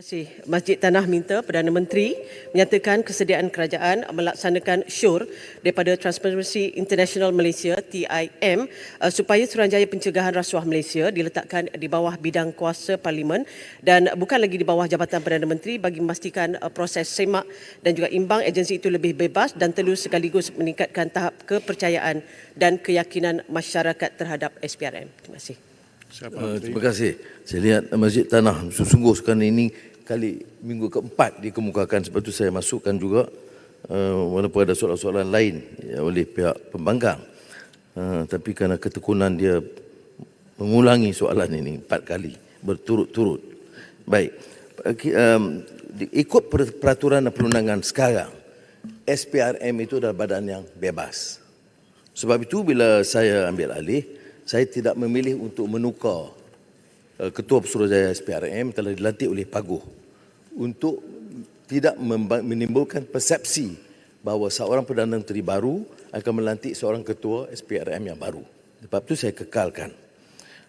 Terima kasih. Masjid Tanah minta Perdana Menteri menyatakan kesediaan kerajaan melaksanakan syur daripada Transparency International Malaysia (TIM) supaya Suruhanjaya Pencegahan Rasuah Malaysia diletakkan di bawah bidang kuasa Parlimen dan bukan lagi di bawah Jabatan Perdana Menteri bagi memastikan proses semak dan juga imbang agensi itu lebih bebas dan telus sekaligus meningkatkan tahap kepercayaan dan keyakinan masyarakat terhadap SPRM. Terima kasih. Terima kasih. Saya lihat Masjid Tanah sungguh sekarang ini kali minggu keempat dikemukakan, sebab itu saya masukkan juga walaupun ada soalan-soalan lain oleh pihak pembangkang. Tapi kerana ketekunan dia mengulangi soalan ini 4 kali berturut-turut. Baik. Ikut peraturan dan perundangan sekarang, SPRM itu adalah badan yang bebas. Sebab itu bila saya ambil alih, saya tidak memilih untuk menukar Ketua Pesuruhjaya SPRM telah dilantik oleh Paguh untuk tidak menimbulkan persepsi bahawa seorang Perdana Menteri baru akan melantik seorang Ketua SPRM yang baru. Sebab itu saya kekalkan.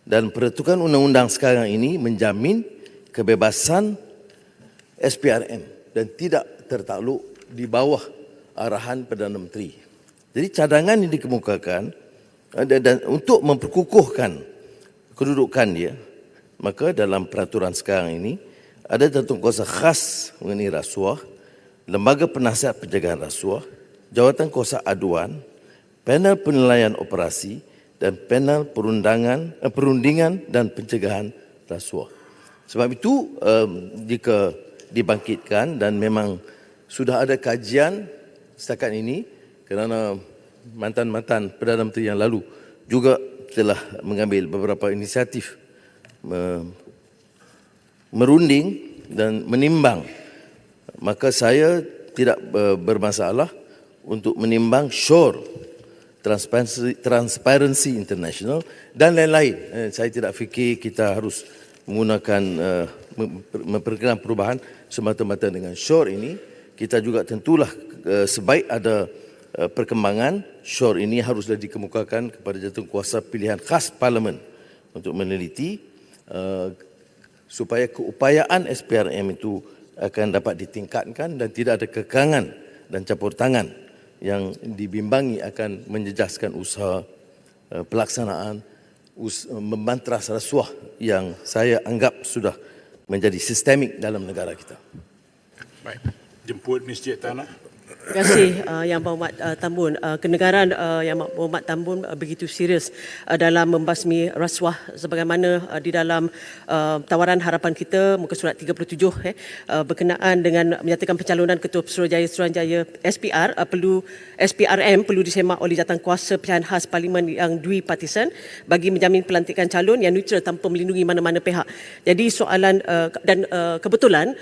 Dan peraturan undang-undang sekarang ini menjamin kebebasan SPRM dan tidak tertakluk di bawah arahan Perdana Menteri. Jadi cadangan yang dikemukakan dan untuk memperkukuhkan kedudukan dia, maka dalam peraturan sekarang ini ada tentangkuasa khas mengenai rasuah, lembaga penasihat pencegahan rasuah, jawatan kuasa aduan, panel penilaian operasi dan panel perundingan dan pencegahan rasuah. Sebab itu jika dibangkitkan dan memang sudah ada kajian setakat ini kerana mantan-mantan Perdana Menteri yang lalu juga telah mengambil beberapa inisiatif merunding dan menimbang, maka saya tidak bermasalah untuk menimbang SURE, Transparency International dan lain-lain. Saya tidak fikir kita harus menggunakan memperkenalkan perubahan semata-mata dengan SURE ini. Kita juga tentulah sebaik ada perkembangan, SURE ini haruslah dikemukakan kepada jawatankuasa pilihan khas Parlimen untuk meneliti supaya keupayaan SPRM itu akan dapat ditingkatkan dan tidak ada kekangan dan campur tangan yang dibimbangi akan menjejaskan usaha pelaksanaan membantras rasuah yang saya anggap sudah menjadi sistemik dalam negara kita. Baik, jemput Masjid Tanah. Terima kasih Yang Berhormat Tambun. Kenegaraan Yang Berhormat Tambun begitu serius dalam membasmi rasuah sebagaimana di dalam tawaran harapan kita muka surat 37 berkenaan dengan menyatakan pencalonan Ketua Pesuruhjaya Suruhanjaya SPRM perlu disemak oleh jawatankuasa pilihan khas Parlimen yang duipartisan bagi menjamin pelantikan calon yang neutral tanpa melindungi mana-mana pihak. Jadi soalan dan kebetulan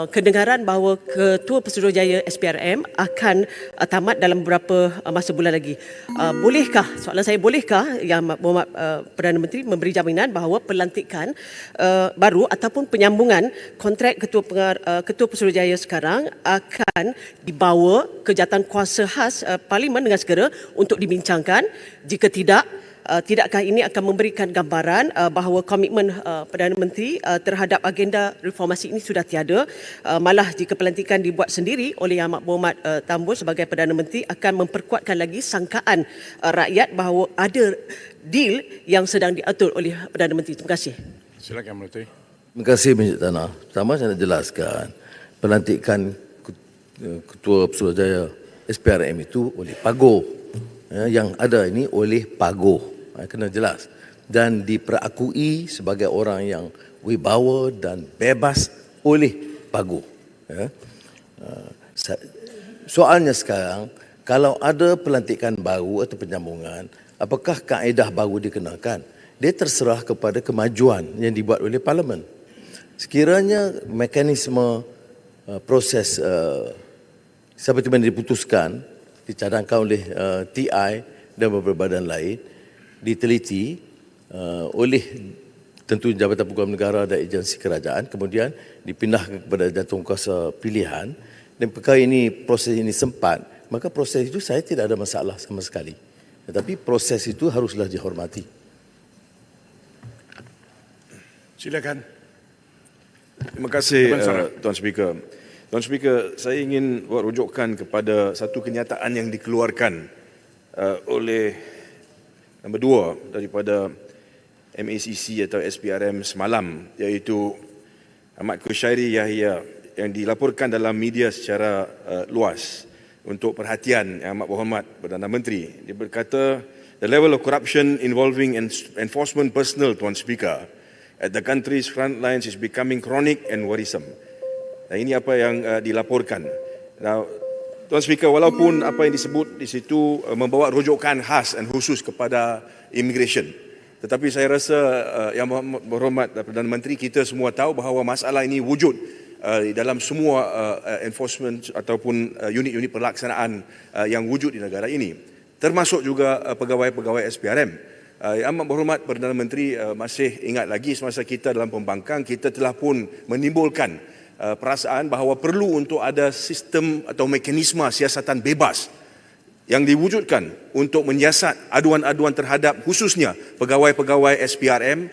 kedengaran bahawa Ketua Pesuruhjaya SPRM akan tamat dalam beberapa masa bulan lagi. Soalan saya, bolehkah Yang Berhormat Perdana Menteri memberi jaminan bahawa pelantikan baru ataupun penyambungan kontrak Ketua Pesuruhjaya sekarang akan dibawa ke jawatankuasa khas Parlimen dengan segera untuk dibincangkan? Jika tidak, tidakkah ini akan memberikan gambaran bahawa komitmen Perdana Menteri terhadap agenda reformasi ini sudah tiada? Malah jika pelantikan dibuat sendiri oleh Yang Berhormat Tambun sebagai Perdana Menteri akan memperkuatkan lagi sangkaan rakyat bahawa ada deal yang sedang diatur oleh Perdana Menteri. Terima kasih. Silakan Menteri. Terima kasih Masjid Tanah. Pertama saya nak jelaskan pelantikan Ketua Pesuruhjaya SPRM itu oleh Paguh. Yang ada ini oleh Paguh. Kena jelas. Dan diperakui sebagai orang yang wibawa dan bebas oleh Paguh. Soalnya sekarang, kalau ada pelantikan baru atau penyambungan, apakah kaedah baru dikenakan? Dia terserah kepada kemajuan yang dibuat oleh Parlimen. Sekiranya mekanisme proses seperti mana diputuskan, dicadangkan oleh TI dan beberapa badan lain, diteliti oleh tentu Jabatan Peguam Negara dan agensi kerajaan, kemudian dipindahkan kepada jawatankuasa pilihan, dan perkara ini, proses ini sempat, maka proses itu saya tidak ada masalah sama sekali. Tetapi proses itu haruslah dihormati. Silakan. Terima kasih Abang Sarah. Tuan Speaker. Tuan Speaker, saya ingin buat rujukan kepada satu kenyataan yang dikeluarkan oleh nombor 2 daripada MACC atau SPRM semalam, iaitu Ahmad Kushairi Yahya, yang dilaporkan dalam media secara luas untuk perhatian Yang Amat Berhormat Perdana Menteri. Dia berkata, the level of corruption involving enforcement personnel, Tuan Speaker, at the country's front lines is becoming chronic and worrisome. Dan ini apa yang dilaporkan. Now, Tuan Speaker, walaupun apa yang disebut di situ membawa rujukan khas dan khusus kepada immigration, tetapi saya rasa Yang Berhormat Perdana Menteri, kita semua tahu bahawa masalah ini wujud di dalam semua enforcement ataupun unit-unit pelaksanaan yang wujud di negara ini, termasuk juga pegawai-pegawai SPRM. Yang Amat Berhormat Perdana Menteri masih ingat lagi semasa kita dalam pembangkang, kita telah pun menimbulkan perasaan bahawa perlu untuk ada sistem atau mekanisme siasatan bebas yang diwujudkan untuk menyiasat aduan-aduan terhadap khususnya pegawai-pegawai SPRM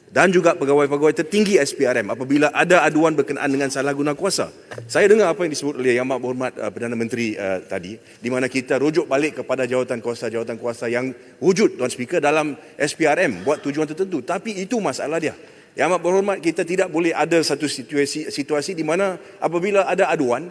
dan juga pegawai-pegawai tertinggi SPRM apabila ada aduan berkenaan dengan salah guna kuasa. Saya dengar apa yang disebut oleh Yang Amat Berhormat Perdana Menteri tadi, di mana kita rujuk balik kepada jawatan kuasa yang wujud, Tuan Speaker, dalam SPRM buat tujuan tertentu. Tapi itu masalah dia. Yang Amat Berhormat, kita tidak boleh ada satu situasi di mana apabila ada aduan,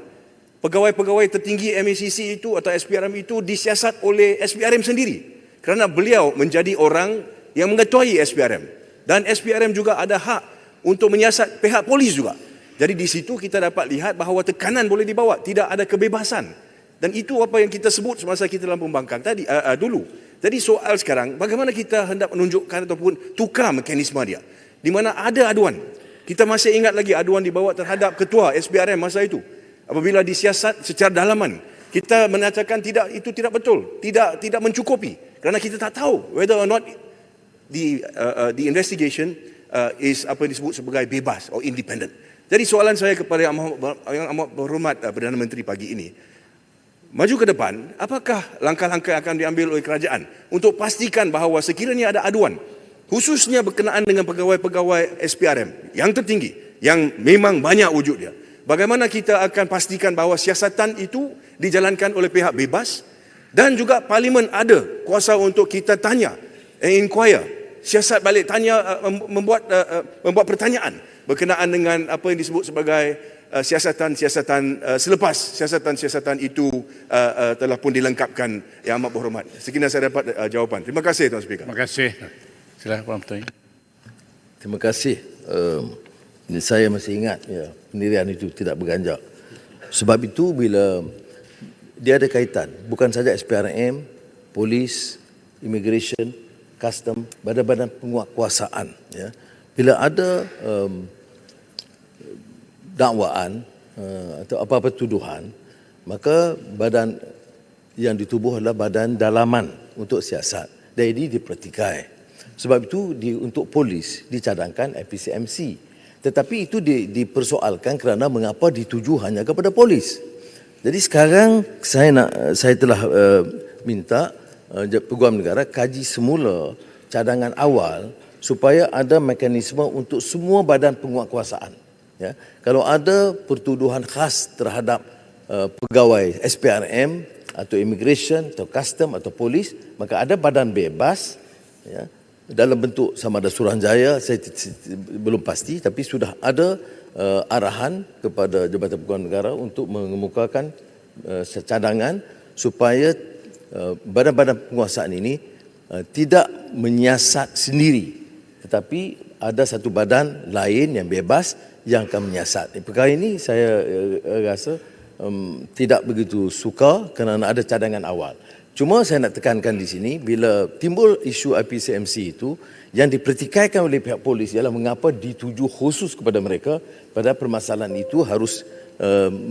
pegawai-pegawai tertinggi MACC itu atau SPRM itu disiasat oleh SPRM sendiri, kerana beliau menjadi orang yang mengetuai SPRM, dan SPRM juga ada hak untuk menyiasat pihak polis juga. Jadi di situ kita dapat lihat bahawa tekanan boleh dibawa, tidak ada kebebasan, dan itu apa yang kita sebut semasa kita dalam pembangkang tadi dulu. Jadi soal sekarang, bagaimana kita hendak menunjukkan ataupun tukar mekanisme dia, di mana ada aduan. Kita masih ingat lagi aduan dibawa terhadap ketua SPRM masa itu, apabila disiasat secara dalaman. Kita menyatakan itu tidak betul, tidak mencukupi, kerana kita tak tahu whether or not the investigation is apa yang disebut sebagai bebas atau independent. Jadi soalan saya kepada Yang Amat Berhormat Perdana Menteri pagi ini, maju ke depan, apakah langkah-langkah yang akan diambil oleh kerajaan untuk pastikan bahawa sekiranya ada aduan, khususnya berkenaan dengan pegawai-pegawai SPRM yang tertinggi, yang memang banyak wujud dia, bagaimana kita akan pastikan bahawa siasatan itu dijalankan oleh pihak bebas, dan juga Parlimen ada kuasa untuk kita tanya, inquire, siasat balik, tanya, membuat pertanyaan berkenaan dengan apa yang disebut sebagai siasatan-siasatan selepas siasatan-siasatan itu telah pun dilengkapkan. Yang Amat Berhormat, sekiranya saya dapat jawapan. Terima kasih, Tuan Speaker. Terima kasih. Silakan Puan Menteri. Terima kasih. Saya masih ingat pendirian itu tidak berganjak. Sebab itu bila dia ada kaitan, bukan saja SPRM, polis, immigration, custom, badan-badan penguatkuasaan. Ya. Bila ada dakwaan atau apa-apa tuduhan, maka badan yang ditubuh adalah badan dalaman untuk siasat. Dan ini dipertikai. Sebab itu untuk polis dicadangkan FPCMC. Tetapi itu dipersoalkan kerana mengapa dituju hanya kepada polis. Jadi sekarang saya telah minta Peguam Negara kaji semula cadangan awal supaya ada mekanisme untuk semua badan penguatkuasaan. Ya, kalau ada pertuduhan khas terhadap pegawai SPRM atau immigration atau custom atau polis, maka ada badan bebas, ya, dalam bentuk sama ada Suruhanjaya, saya belum pasti, tapi sudah ada arahan kepada Jabatan Peguam Negara untuk mengemukakan cadangan supaya badan-badan penguasaan ini tidak menyiasat sendiri, tetapi ada satu badan lain yang bebas yang akan menyiasat. Perkara ini saya rasa tidak begitu suka kerana ada cadangan awal. Cuma saya nak tekankan di sini, bila timbul isu IPCMC itu, yang dipertikaikan oleh pihak polis ialah mengapa dituju khusus kepada mereka, pada permasalahan itu harus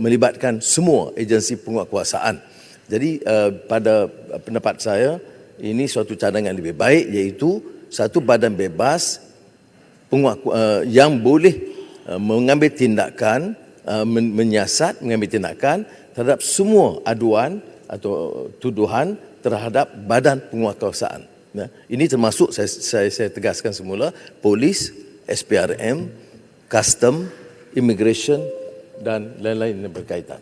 melibatkan semua agensi penguatkuasaan. Jadi pada pendapat saya, ini suatu cadangan lebih baik, iaitu satu badan bebas yang boleh mengambil tindakan, menyiasat, mengambil tindakan terhadap semua aduan atau tuduhan terhadap badan penguatkuasaan. Ini termasuk saya tegaskan semula, polis, SPRM, custom, immigration dan lain-lain yang berkaitan.